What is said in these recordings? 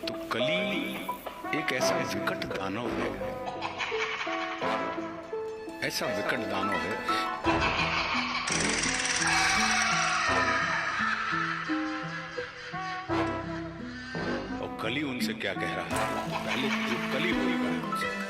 तो कली एक ऐसा विकट दानव है, ऐसा विकट दानव है। और कली उनसे क्या कह रहा है, पहले जो कली होगा उनसे।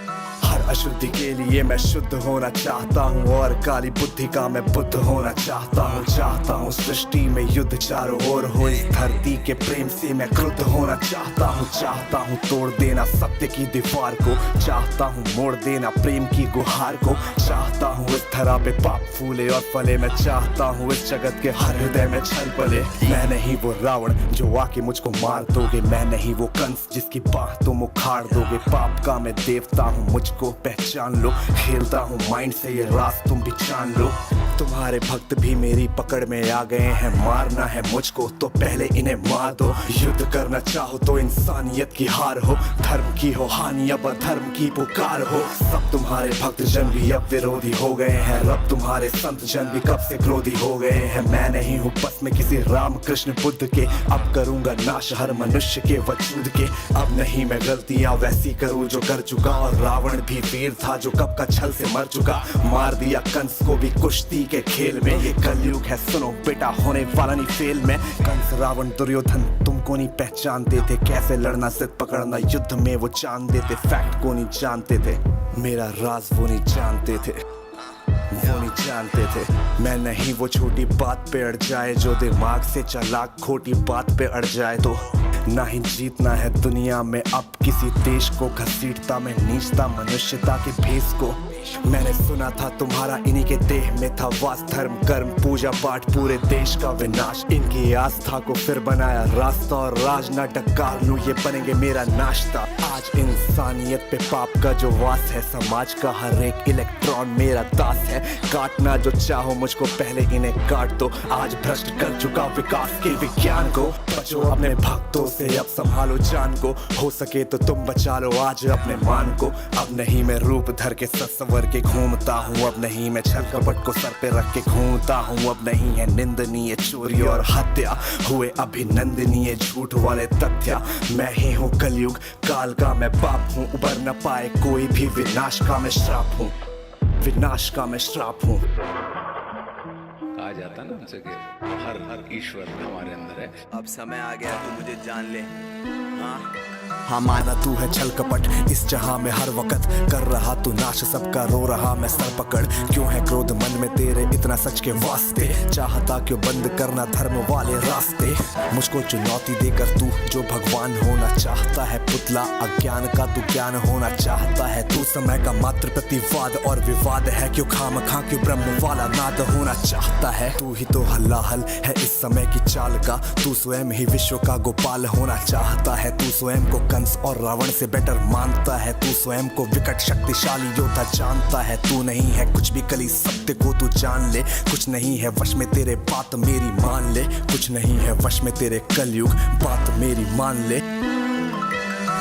हर अशुद्धि के लिए मैं शुद्ध होना चाहता हूँ और काली बुद्धि का मैं बुद्ध होना चाहता हूँ सृष्टि में युद्ध चारों ओर हो, इस धरती के प्रेम से मैं क्रुद्ध होना चाहता हूँ तोड़ देना सत्य की दीवार को, चाहता हूँ मोड़ देना प्रेम की गुहार को, चाहता हूँ इस धरा पे पाप फूले और फले, मैं चाहता हूँ इस जगत के हर हृदय में छल पले। मैं नहीं वो रावण जो आके मुझको मार दोगे, मैं नहीं वो कंस जिसकी बाह तुम उखाड़ दोगे। पाप का मैं देवता हूँ, मुझको पहचान लो, खेलता हूँ माइंड से ये राज तुम भी जान लो। तुम्हारे भक्त भी मेरी पकड़ में आ गए हैं, मारना है मुझको तो पहले इन्हें मार दो। युद्ध करना चाहो तो इंसानियत की हार हो, धर्म की हो हानि अब अधर्म की पुकार हो। सब तुम्हारे भक्त जन भी अब विरोधी हो गए हैं, रब तुम्हारे संत जन भी कब से क्रोधी हो गए हैं। मैं नहीं हूँ बस में किसी राम कृष्ण बुद्ध के, अब करूंगा नाश हर मनुष्य के वजूद के। अब नहीं मैं गलतियां वैसी करूँ जो कर चुका, और रावण भी वीर था जो कब का छल से मर चुका। मार दिया कंस को भी कुश्ती के खेल में, ये कलयुग है सुनो बेटा होने वाला नहीं फेल में। कंस रावण दुर्योधन तुमको नहीं पहचानते थे, कैसे लड़ना सिद्ध पकड़ना युद्ध में वो जानते थे। फैक्ट को नहीं जानते थे, मेरा राज वो नहीं जानते थे, वो नहीं जानते थे। मैं नहीं वो छोटी बात पे अड़ जाए जो दिमाग से चालाक खोटी बात पे अड़ जाए। तो ना ही जीतना है दुनिया में अब किसी देश को, घसीटता मैं नीचता मनुष्यता के भेष को। मैंने सुना था तुम्हारा इन्हीं के देह में था वास, धर्म कर्म पूजा पाठ पूरे देश का विनाश। इनकी आस्था को फिर बनाया रास्ता, और राज ना डकार लूं ये बनेंगे मेरा नाश्ता। आज इंसानियत पे पाप का जो वास है, समाज का हर एक इलेक्ट्रॉन मेरा दास है। काटना जो चाहो मुझको पहले इन्हें काट दो, आज भ्रष्ट कर चुका विकास के विज्ञान को। बचो अपने भक्तों से अब संभालो जान को, हो सके तो तुम बचा लो आज अपने मान को। अब नहीं मैं रूप धर के सत्सवर के घूमता हूँ, अब नहीं मैं छल कपट को सर पे रख के घूमता हूँ। अब नहीं है निंदनीय चोरी और हत्या, हुए अभिनंदनीय झूठ वाले तथ्य। मैं ही हूँ कलयुग काल का मैं बाप हूँ, उबर न पाए कोई भी, विनाश का मैं श्राप हूँ, विनाश का मैं श्राप हूँ। कहा जाता ना उनसे कि हर ईश्वर हमारे अंदर है। अब समय आ गया तू मुझे जान ले। हाँ माना तू है छल कपट इस जहां में हर वक्त कर रहा तू नाश, सबका रो रहा मैं सर पकड़। क्यों है क्रोध मन में तेरे इतना सच के वास्ते, चाहता क्यों बंद करना धर्म वाले रास्ते। मुझको चुनौती देकर तू जो भगवान होना चाहता है, पुतला अज्ञान का तू ज्ञान होना चाहता है। तू समय का मात्र प्रतिवाद और विवाद है, क्यों खामखा क्यों ब्रह्म वाला नाद होना चाहता है। तू ही तो हल्लाहल है इस समय की चाल का, तू स्वयं ही विश्व का गोपाल होना चाहता है। तू स्वयं को कंस और रावण से बेटर मानता है, तू स्वयं को विकट शक्तिशाली योद्धा जानता है। तू नहीं है कुछ भी कली सत्य को तू जान ले, कुछ नहीं है वश में तेरे बात मेरी मान ले। कुछ नहीं है वश में तेरे कलयुग बात मेरी मान ले।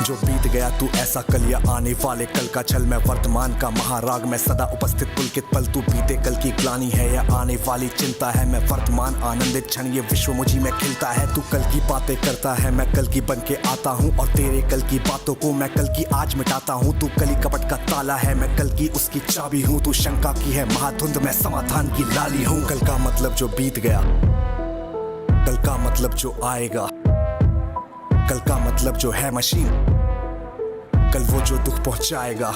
जो बीत गया तू ऐसा कल या आने वाले कल का छल, मैं वर्तमान का महाराग मैं सदा उपस्थित पुलकित पल। तू बीते कल की ग्लानि है या आने वाली चिंता है, मैं वर्तमान आनंदित क्षण ये विश्व मुझी में खिलता है। तू कल की बातें करता है मैं कल की बन के आता हूँ, और तेरे कल की बातों को मैं कल की आज मिटाता हूँ। तू कली कपट का ताला है मैं कल की उसकी चाबी हूँ, तू शंका की है महाधुंध मैं समाधान की लाली हूँ। कल का मतलब जो बीत गया, कल का मतलब जो आएगा, कल का मतलब जो है मशीन, कल वो जो दुख पहुंचाएगा।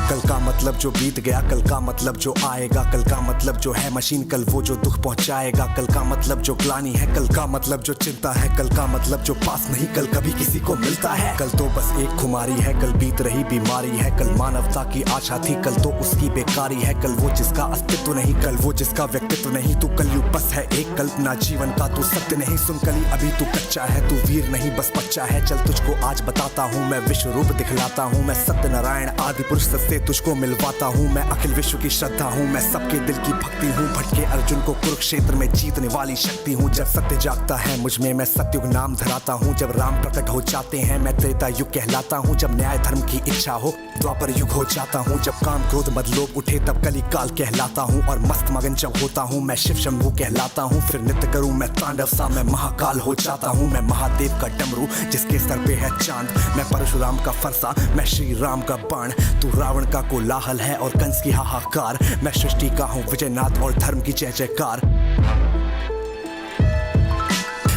कल का मतलब जो बीत गया, कल का मतलब जो आएगा, कल का मतलब जो है मशीन, कल वो जो दुख पहुंचाएगा। कल का मतलब जो ग्लानि है, कल का मतलब जो चिंता है, कल का मतलब जो पास नहीं कल कभी किसी को मिलता है। कल तो बस एक खुमारी है, कल बीत रही बीमारी है, कल मानवता की आशा थी, कल तो उसकी बेकारी है। कल वो जिसका अस्तित्व नहीं, कल वो जिसका व्यक्तित्व नहीं। तू कलयुग बस है एक कल्पना जीवन का, तू सत्य नहीं। सुन कली अभी तू कच्चा है, तू वीर नहीं बस बच्चा है। चल तुझको आज बताता हूँ मैं विश्व रूप दिखलाता हूँ, मैं सत्य नारायण आदि पुरुष सत्य से तुझको मिलवाता हूँ। मैं अखिल विश्व की श्रद्धा हूँ, मैं सबके दिल की भक्ति हूँ। भटके अर्जुन को कुरुक्षेत्र में जीतने वाली शक्ति हूँ। जब सत्य जागता है मुझ में, मैं सत्युग नाम धराता हूँ। जब राम प्रकट हो जाते हैं, मैं त्रेता युग कहलाता हूँ। जब न्याय धर्म की इच्छा हो, द्वापर युग हो जाता हूँ। जब काम क्रोध मद लोभ उठे, तब कली काल कहलाता हूँ। और मस्त मगन जब होता हूँ, मैं शिव शंभू कहलाता हूँ। फिर नृत्य करूँ मैं तांडव सा, मैं महाकाल हो जाता हूँ। मैं महादेव का डमरू जिसके सर पे है चांद, मैं परशुराम का फरसा, मैं श्री राम का बाण। तू रावण का कोलाहल है और कंस की हाहाकार, मैं सृष्टि का हूँ विजयनाथ और धर्म की जय जयकार।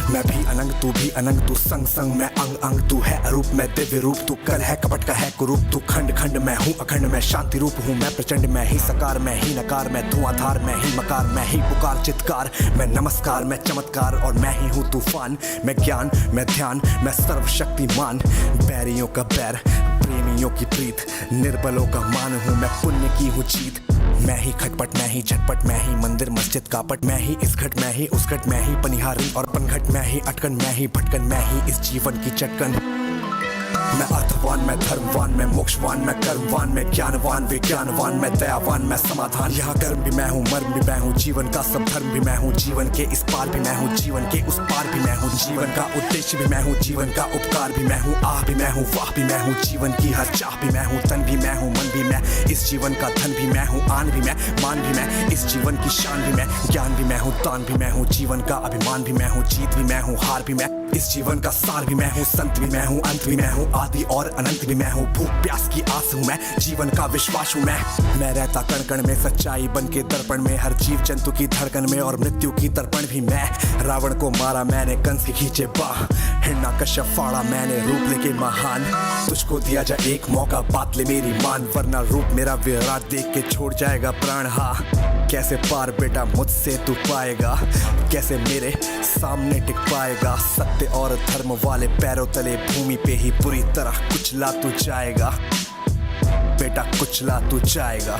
मैं भी अनंग तू भी अनंग, तू संग संग मैं अंग अंग। तू है अरूप मैं दिव्य रूप, तू कल है कपट का है कुरूप। तू खंड खंड मैं हूँ अखंड, मैं शांति रूप हूँ। मैं प्रचंड मैं ही सकार, मैं ही नकार, मैं धुआंधार, मैं ही मकार, मैं ही पुकार चित्कार। मैं नमस्कार, मैं चमत्कार और मैं ही हूँ तूफान। मैं ज्ञान, मैं ध्यान, मैं सर्वशक्तिमान। बैरियों का बैर, प्रेमियों की प्रीत, निर्बलों का मान हूँ मैं, पुण्य की हूँ जीत। मैं ही खटपट, मैं ही झटपट, मैं ही मंदिर मस्जिद कापट। मैं ही इस घट, मैं ही उस घट, मैं ही पनिहारी और पनघट। मैं ही अटकन, मैं ही भटकन, मैं ही इस जीवन की चटकन। मैं अर्थवान, मैं धर्मवान, मैं मोक्षवान, मैं कर्मवान, मैं ज्ञानवान, विज्ञानवान, मैं दयावान, मैं समाधान। यहाँ कर्म भी मैं हूँ, मर्म भी मैं हूँ, जीवन का सब धर्म भी मैं हूँ। जीवन के इस पार भी मैं हूँ, जीवन के उस पार भी मैं हूँ। जीवन का उद्देश्य भी मैं हूँ, जीवन का उपकार भी मैं हूँ। आह भी मैं हूँ, वाह भी मैं हूँ, जीवन की हर चाह भी मैं हूँ। तन भी मैं हूँ, मन भी मैं, इस जीवन का धन भी मैं हूँ। आन भी मैं, मान भी मैं, इस जीवन की शान भी मैं। ज्ञान भी मैं हूँ, तान भी मैं हूँ, जीवन का अभिमान भी मैं हूँ। जीत भी मैं हूँ, हार भी मैं, इस जीवन का सार भी मैं हूँ। संत भी मैं हूँ, अंत भी मैं हूँ, आदि और अनंत भी मैं हूँ। भूख प्यास की आस हूँ मैं, जीवन का विश्वास हूँ मैं रहता कण कण में, सच्चाई बन के दर्पण में। हर जीव जंतु की धड़कन में और मृत्यु की तर्पण भी मैं। रावण को मारा मैंने, कंस की खींचे बाह, हिरण्यकश्यप फाड़ा मैंने, रूप लेके महान। तुझको दिया जाए एक मौका, बात ले मेरी मान, वरना रूप मेरा विराट देख के छोड़ जाएगा प्राण। हाँ कैसे पार बेटा मुझसे तू पाएगा, कैसे मेरे सामने टिक पाएगा। सत्य और धर्म वाले पैरों तले भूमि पे ही पूरी तरह कुचला तू जाएगा बेटा, कुचला तू जाएगा।